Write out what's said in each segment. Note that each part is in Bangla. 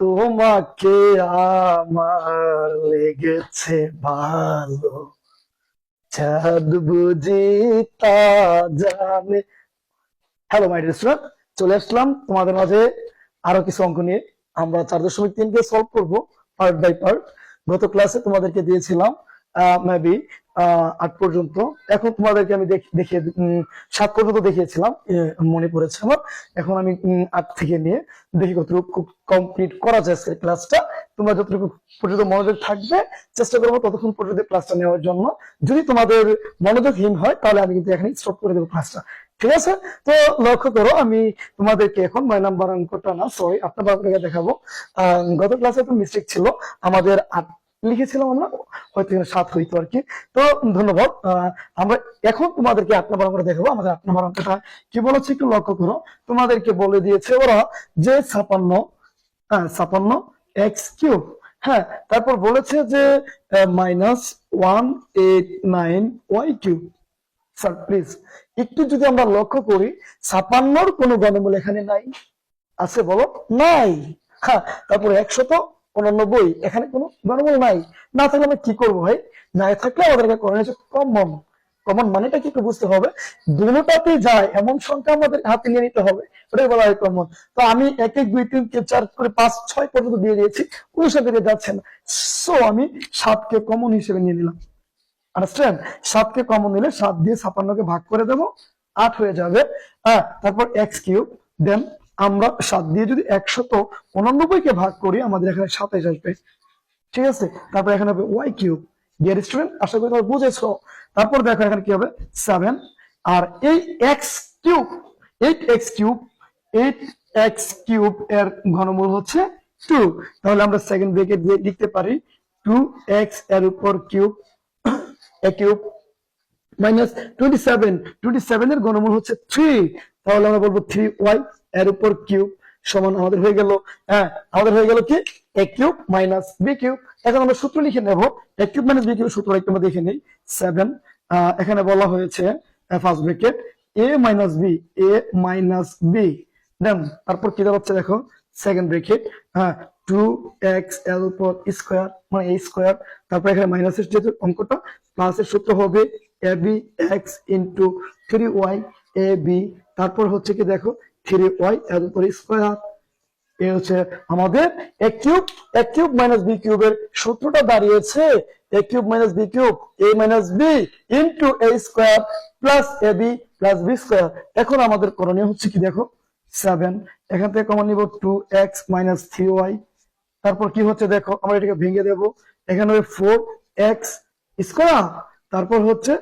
তোমাকে আমার লেগেছে ভালো, চাঁদ বুঝি তা জানে। হ্যালো মাই ডিয়ার স্টুডেন্ট, চলে আসলাম তোমাদের মাঝে আরো কিছু অঙ্ক নিয়ে। আমরা 4.3 কে সলভ করব পার্ট বাই পার্ট। গত ক্লাসে তোমাদেরকে দিয়েছিলাম মেবি 8 পর্যন্ত। এখন তোমাদেরকে আমি দেখিয়ে 7 পর্যন্ত দেখিয়েছিলাম, মনে পড়েছে আমার। এখন আমি 8 থেকে নিয়ে দেখি কতটুকু কমপ্লিট করা যায় আজকের ক্লাসটা। তোমরা যতটুকু পর্যন্ত মনোযোগ থাকবে চেষ্টা করবো ততক্ষণ পর্যন্ত ক্লাসটা নেওয়ার জন্য। যদি তোমাদের মনোযোগহীন হয় তাহলে আমি কিন্তু এখানে স্টপ করে দেবো ক্লাসটা, ঠিক আছে? তো লক্ষ্য করো, আমি তোমাদেরকে এখন 9 নম্বর অঙ্কটা না, সরি 8 নম্বর অঙ্কটা দেখাবো। গত ক্লাসে তো মিস্টেক ছিল, আমাদের 8 লিখেছিলাম আমরা, হয়তো 7 হইতো আর কি। তো ধন্যবাদ। আমরা এখন তোমাদেরকে 8 নম্বর অঙ্কটা দেখাবো। আমাদের 8 নম্বর অঙ্কটা কি বলেছে একটু লক্ষ্য করো। তোমাদেরকে বলে দিয়েছে ওরা যে 56 x কিউব, হ্যাঁ, তারপর বলেছে যে -189y কিউব। স্যার প্লিজ একটু যদি আমরা লক্ষ্য করি, 56-র কোনো গণমূল এখানে নাই, আছে বলো? নাই। হ্যাঁ, তারপরে 189 এখানে কোনো গণমূল নাই। না থাকলে আমরা কি করবো ভাই? নাই থাকলে আমাদেরকে করে নিয়েছে কমন। কমন মানেটা কি একটু বুঝতে হবে। দুটোটাতেই যায় এমন সংখ্যা আমাদের হাতে নিয়ে নিতে হবে, ওটাই বলা হয় কমন। তো আমি 1 1 2 3 4 করে 5 6 পর্যন্ত দিয়ে দিয়েছি, কোনো সাথে যাচ্ছে না। সো আমি 7কে কমন হিসেবে নিয়ে নিলাম। আন্ডারস্ট্যান্ড? 7কে কমন নিলে 7 দিয়ে 56কে ভাগ করে দেবো, 8 হয়ে যাবে। হ্যাঁ, তারপর x কিউব। দেন আমরা 7 দিয়ে যদি 189কে ভাগ করি, আমাদের এখানে 27 আসবে, ঠিক আছে? তারপর এখানে হবে y কিউব। ডিয়ার স্টুডেন্ট, আশা করি তোমরা বুঝেছো। তারপর দেখো এখানে কি হবে 7। আর এই x cube, 8x cube, 8x cube এর ঘনমূল হচ্ছে 2। তাহলে আমরা সেকেন্ড ব্র্যাকেট দিয়ে লিখতে পারি 2x এর উপর কিউব, a কিউব, মাইনাস 27 এর ঘনমূল হচ্ছে 3। তাহলে আমরা বলবো 3y এর উপর কিউব সমান আমাদের হয়ে গেল, হ্যাঁ, আমাদের হয়ে গেল কি a cube minus b cube. এখন আমরা সূত্র লিখে নেব, a cube minus b cube সূত্র একটু আমরা দেখে নেই। 7, এখানে বলা হয়েছে first bracket a minus b, দেন তারপর কি দাঁড়াচ্ছে দেখো সেকেন্ড ব্র্যাকেট, হ্যাঁ, 2x এর উপর স্কয়ার মানে a স্কয়ার। তারপর এখানে মাইনাসের যে অঙ্কটা, প্লাসের সূত্র হবে ab x into 3y ab। তারপর হচ্ছে কি দেখো 3y এর উপর স্কয়ার। এই হচ্ছে আমাদের a কিউব মাইনাস b কিউবের সূত্রটা দাঁড়িয়েছে a cube minus b cube a minus b into a square plus ab plus b square. এখন আমাদের করণীয় হচ্ছে কি দেখো 7, এখান থেকে কমন নিব 2x মাইনাস 3y। তারপর কি হচ্ছে দেখো, আমরা এটাকে ভেঙে দেব, এখানে হবে 4x স্কয়ার। তারপর হচ্ছে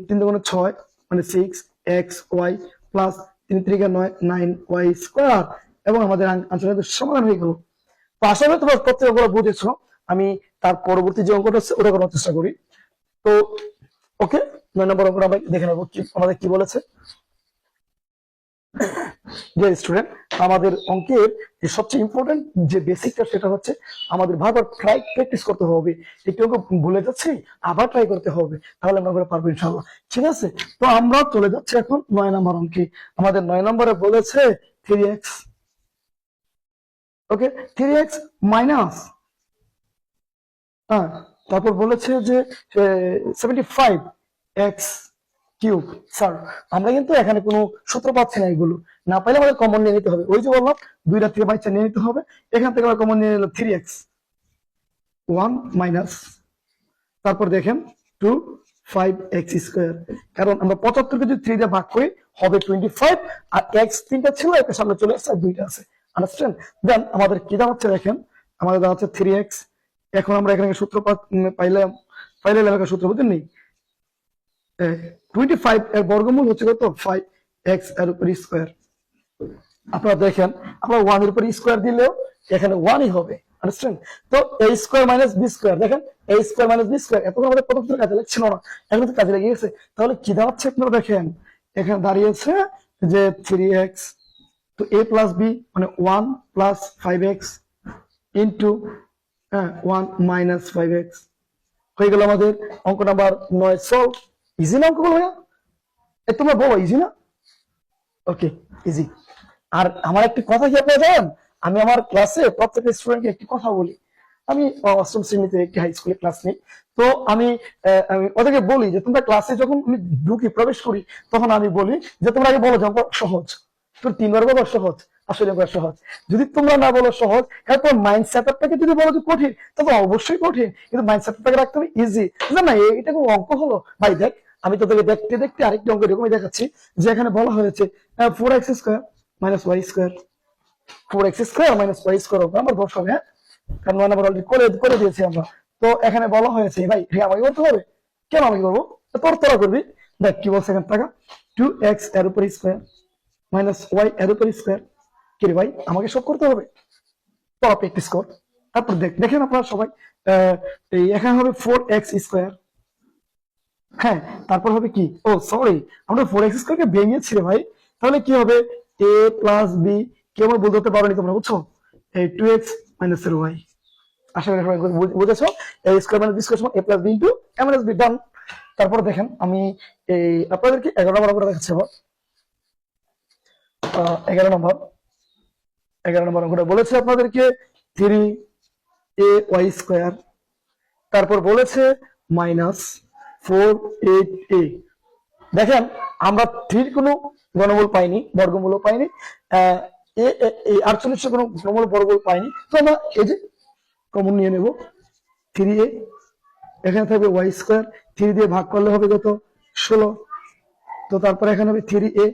3 দুগুণে 6 মানে 6xy প্লাস 3 3 9 9y স্কয়ার। এবং আমাদের আনসারের সমাধান হয়ে গেল। তো আশা করি তোমরা প্রত্যেকগুলো বুঝেছো। আমি তার পরবর্তী যে অঙ্কটা আছে ওটা করার চেষ্টা করি। তো ওকে, 9 নম্বর অঙ্কটা আমরা দেখে নেবো কি আমাদের কি বলেছে। ডিয়ার স্টুডেন্ট, আমাদের অঙ্কের যে সবচেয়ে ইম্পর্টেন্ট যে বেসিকটা সেটা হচ্ছে আমাদের বারবার প্র্যাকটিস করতে হবে। একটু অঙ্ক ভুলে যাচ্ছি, আবার ট্রাই করতে হবে, তাহলে আমরা করে পারবো ইনশাআল্লাহ, ঠিক আছে? তো আমরা চলে যাচ্ছি এখন 9 নম্বর অঙ্কে। আমাদের 9 নম্বরে বলেছে 3x, ওকে, 3x মাইনাস, হ্যাঁ, তারপর বলেছে যে 75x কিউব। স্যার আমরা কিন্তু এখানে কোনো সূত্র পাচ্ছি না, এগুলো না পাইলে আমাদের কমন নিয়ে নিতে হবে। ওই যে বললাম 2টা থেকে 22 নিয়ে নিতে হবে। এখান থেকে আমরা কমন নিয়ে নিলাম 3x 1 মাইনাস, তারপর দেখেন 2 5x স্কয়ার। কারণ আমরা 75কে যদি 3 দিয়ে ভাগ করি হবে 25, আর x 3টা ছিল একটা সামনে চলে আসছে আর 2টা আছে। আন্ডারস্ট্যান্ড? দেন আমাদের কি দাঁড়াচ্ছে দেখেন, আমাদের দাঁড়াচ্ছে 3x। এখন আমরা এখানে সূত্র পাইলাম, একটা সূত্র বুঝলেন নেই, 25 এর বর্গমূল হচ্ছে কত 5x এর উপর স্কয়ার। আপনারা দেখেন আমরা 1 এর উপর স্কয়ার দিলেও এখানে 1ই হবে। আন্ডারস্ট্যান্ড? তো a square minus b square, দেখেন a square minus b square, এতক্ষণ আমাদের প্রথম থেকে কাজে লাগছিল না, এখন তো কাজে লেগে গেছে। তাহলে কি দাঁড়াচ্ছে আপনারা দেখেন, এখানে দাঁড়িয়েছে যে 3x, তো a প্লাস b মানে 1 plus 5x into 1 minus 5x হয়ে গেল আমাদের অঙ্ক নাম্বার 9 সলভ। ইজি না অঙ্কগুলো ভাইয়া? তোমরা বলো ইজি না? ওকে, ইজি। আর আমার একটা কথা কি আপনারা জানেন, আমি আমার ক্লাসে প্রত্যেকটা স্টুডেন্টকে একটি কথা বলি। আমি অষ্টম শ্রেণীতে একটি হাই স্কুলে ক্লাস নিই। তো আমি ওদেরকে বলি যে তোমরা ক্লাসে যখন আমি ঢুকি প্রবেশ করি, তখন আমি বলি যে তোমরা আগে বলো যে অঙ্ক সহজ। তো 3 বার বলো সহজ, আসলে অঙ্ক সহজ। যদি তোমরা না বলো সহজ, তারপর মাইন্ড সেটআপটাকে যদি বলো যে কঠিন, তবে অবশ্যই কঠিন, কিন্তু মাইন্ড সেটআপটাকে রাখতে হবে ইজি। না এটা কোনো অঙ্ক হলো ভাই? দেখ, আমি তোদেরকে দেখতে দেখতে আরেকটি অঙ্ক এরকমই দেখাচ্ছি, যে এখানে বলা হয়েছে 4x² - y², 4x² - y² আমার দোষ হবে, হ্যাঁ, কারণ আমরা অলরেডি করে দিয়েছি আমরা। তো এখানে বলা হয়েছে ভাই আমাকে করতে হবে, কেন আমি করবো? তোরা করবি। দেখ কি বলছে এখানে, টাকা 2x এর উপর স্কোয়ার - y এর উপর স্কোয়ার। কি রে ভাই, আমাকে সব করতে হবে? তোরা প্র্যাকটিস কর। তারপর দেখেন আপনারা সবাই, এই এখানে হবে 4x²। হ্যাঁ, তারপর হবে কি, ও সরি, আমরা 4x² কে ভেঙেছি রে ভাই। তাহলে কি হবে, a + b, কেউ আমার বলতে পারোনি তোমরা, বুঝছো? এই 2x - y। আশা করি সবাই বুঝেছো। a² - b² = a + b * a - b, ডান। তারপর দেখেন, আমি এই আপনাদেরকে 11 নম্বর অঙ্কটা দেখাচ্ছি। 11 নম্বর অঙ্কটা বলেছে আপনাদেরকে 3ay², তারপর বলেছে -4a। দেখেন, আমরা 3 কোনো ঘনমূল পাইনি, বর্গমূলও পাইনি, এই 48 কোনো ঘনমূল বর্গমূল পাইনি। তো আমরা এই যে কমন নিয়ে নেব 3a, এখানে থাকবে y², 3 দিয়ে ভাগ করলে হবে কত, 16। তো তারপরে এখানে হবে 3a,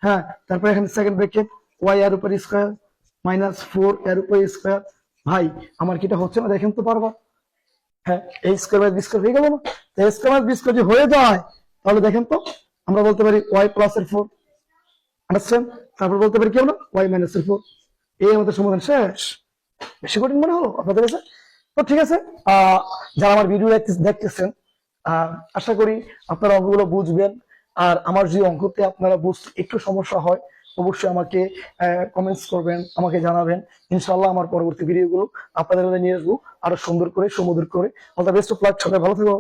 হ্যাঁ, তারপরে এখানে সেকেন্ড ব্র্যাকেট y এর উপর স্কয়ার -4 এর উপর স্কয়ার। ভাই আমার কি এটা হচ্ছে না? দেখেন তো পারবা? হ্যাঁ, a² - b² হয়ে গেল না? তো a² - b² যদি হয়ে যায়, তাহলে দেখেন তো, আমরা বলতে পারি y + 4, আন্ডারস্ট্যান্ড? তারপর বলতে পারি কি আমরা, y - 4। এই আমাদের সমাধান শেষ। বেশি কঠিন মনে হলো আপনাদের কাছে? তো ঠিক আছে, যারা আমার ভিডিও দেখতেছেন, আশা করি আপনারা অঙ্কগুলো বুঝবেন। আর আমার যে অঙ্কতে আপনারা বুঝতে একটু সমস্যা হয়, অবশ্যই আমাকে কমেন্টস করবেন, আমাকে জানাবেন। ইনশাআল্লাহ আমার পরবর্তী ভিডিওগুলো আপনাদের নিয়ে আসবো আরো সুন্দর করে, সুমধুর করে। All the best of luck, সবাই ভালো থেকো।